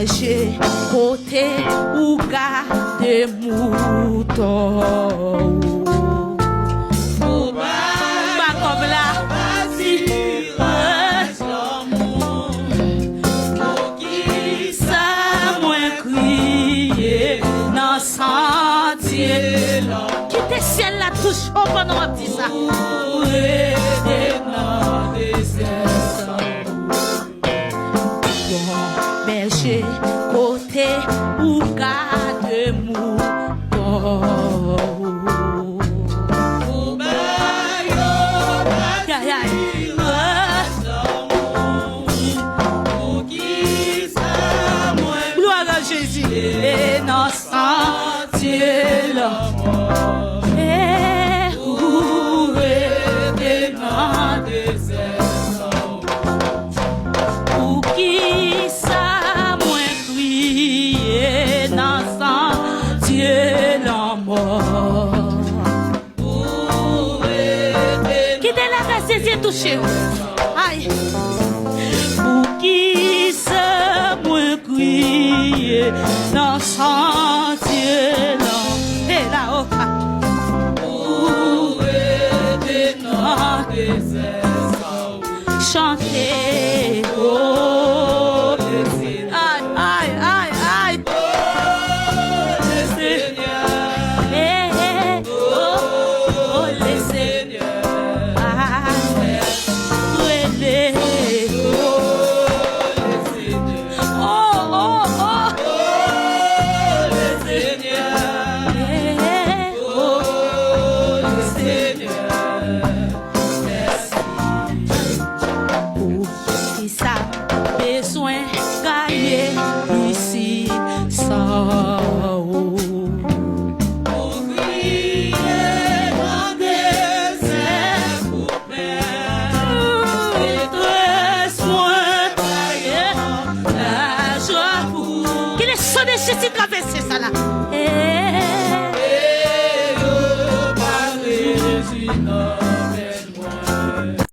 berger, côté ou garde mouton. Pas comme là. Quittez ciel la touche au bon on dit ça. Bon berger côté ou garde mouton. Gloire à Jésus et innocent Dieu l'amour. Et où est dans des pour qui ça moins crier innocent Dieu l'amour. Qui te l'a saisi touché? Aïe. Pour qui ça moins crier innocent Dieu l'amour. Et là-haut. Chanter, oh, aïe, aïe, aïe, aïe, oh, le Seigneur, oh, oh, le Seigneur, aïe, oh, le Seigneur, oh, oh, oh, le Seigneur, oh, le Seigneur. Ça besoin gagner ici sans pour crier dans des airs pour perdre et dresse-moi la joie pour qu'il est sonné chez si traversé ça là.